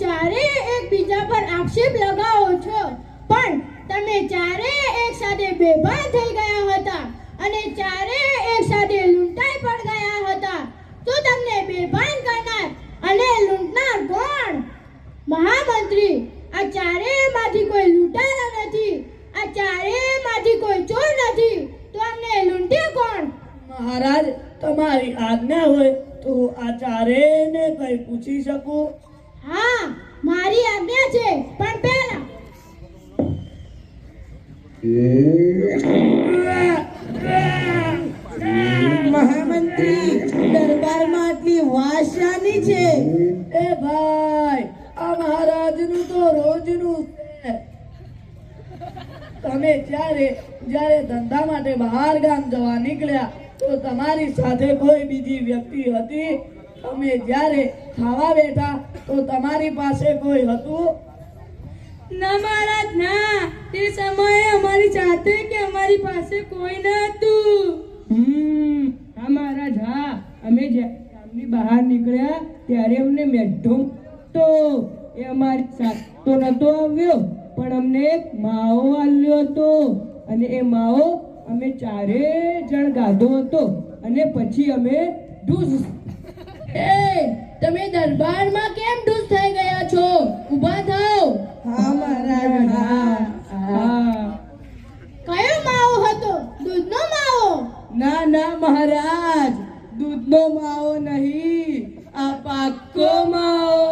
ચારે એકબીજા પર આક્ષેપ લગાવો છો, પણ તમે ચારે એક સાથે બેભાન થઈ ગયા હતા અને ચારે એક સાથે લૂંટાઈ પણ ગયા હતા. તો તમને બેભાન કરનાર અને લૂંટનાર કોણ? મહામંત્રી, આ ચારેયમાંથી કોઈ લૂંટારા નથી, આ ચારેયમાંથી કોઈ ચોર નથી, તો અમને લૂંટે કોણ? મહારાજ, તમારી આજ્ઞા હોય તો આ ચારેયને કઈ પૂછી શકું? હા, મારી આજ્ઞા છે, પણ પહેલા મહામંત્રી, દરબારમાં આટલી વાસ શાની છે? એ ભાઈ, આ મહારાજનું તો રોજનું છે. તમે જ્યારે ધંધા માટે બહાર ગામ જવા નીકળ્યા તો તમારી સાથે કોઈ બીજી વ્યક્તિ હતી? તમે જ્યારે ખાવા બેઠા તો તમારી પાસે કોઈ હતું? ના મહારાજ, ના. તે સમયે અમારી સાથે કે અમારી પાસે કોઈ ન હતું. હા મહારાજ, હા. અમે ગામની બહાર નીકળ્યા ત્યારે અમને મેઢો તો એ અમારી સાથે તો નતો આવ્યો, પણ અમને એક માવો આલ્યો હતો અને એ માવો અમે ચારે જણ ગાધો હતો અને પછી અમે ઢૂસ. તમે દરબારમાં કેમ ઢૂસ થઈ ગયા છો? ઊભા થાઓ. હા મહારાજ, હા. કયો માવો હતો? દૂધનો માવો? ના ના મહારાજ, દૂધનો માવો નહીં, આ પાક્કો માવો.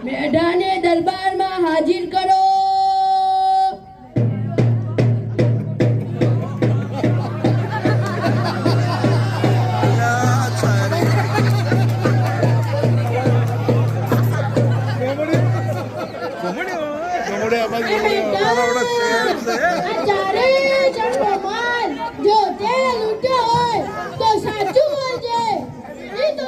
મેઢાને દરબારમાં હાજર કરો. આ ચારેય જણનો માલ જો તે લૂંટ્યો હોય તો સાચું બોલજે. નહીં તો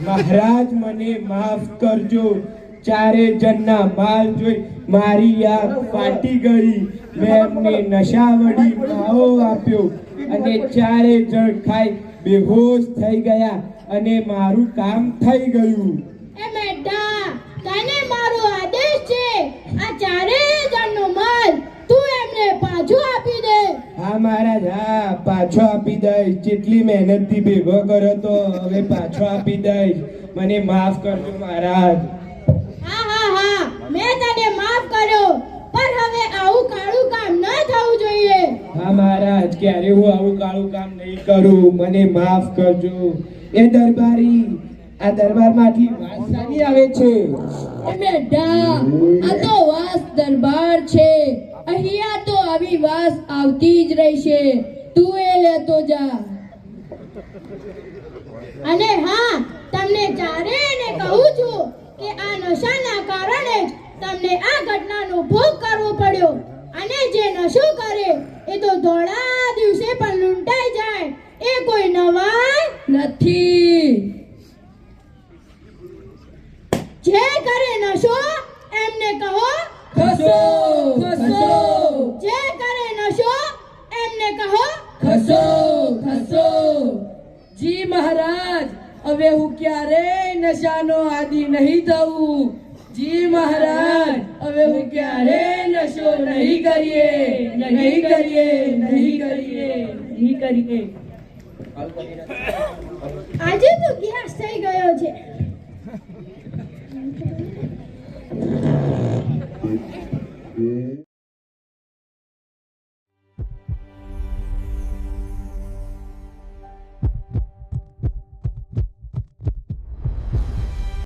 મહારાજ, મને માફ કરજો. ચારે જણના માલ જોઈ મારી આંખ ફાટી ગઈ. મેં એમને નશાવડી માવો આપ્યો અને ચારે જણ ખાઈ બેહોશ થઈ ગયા અને મારું કામ થઈ ગયું. એ મેઢા, તને મારો આદેશ છે, આ ચારેય જણનો માલ તું એમને પાછો આપી દે. હા મહારાજ, હા, પાછો આપી દઈશ. જેટલી મહેનતથી ભેગો કર્યો તો હવે પાછો આપી દઈશ. મને માફ કરજો મહારાજ. હા હા હા, મેં તને માફ કર્યો, પણ હવે આવું કાળું કામ ન થવું જોઈએ. હા મહારાજ, ક્યારે હું આવું કાળું કામ નહીં કરું. મને માફ કરજો. એ દરબારી, આ દરબારમાં આટલી વાસ શાની આવે છે? એ મેઢા, આ તો વાસ દરબાર છે. અહીંયા તો આવી વાસ આવતી જ રહેશે. તું એ લેતો જા. અને હા, તમને ચારેયને કહું છું કે આ નશાના કારણે જ તમને આ ઘટનાનો ભોગ કરવો પડ્યો. અને જે નશો કરે એ તો ધોળા દિવસે પણ લૂંટાઈ જાય. એ કોઈ નવાઈ નથી. જે કરે નશો એમને કહો ખસો, ખસો. જે કરે નશો એમને કહો ખસો, ખસો. જી મહારાજ, હવે હું ક્યારેય નશાનો આદિ નહીં થવું. જી મહારાજ, હવે હું ક્યારેય નશો નહીં કરીએ, નહીં કરીએ, નહીં કરીએ, નહીં કરીએ. આજે તો ગેસ થઈ ગયો છે.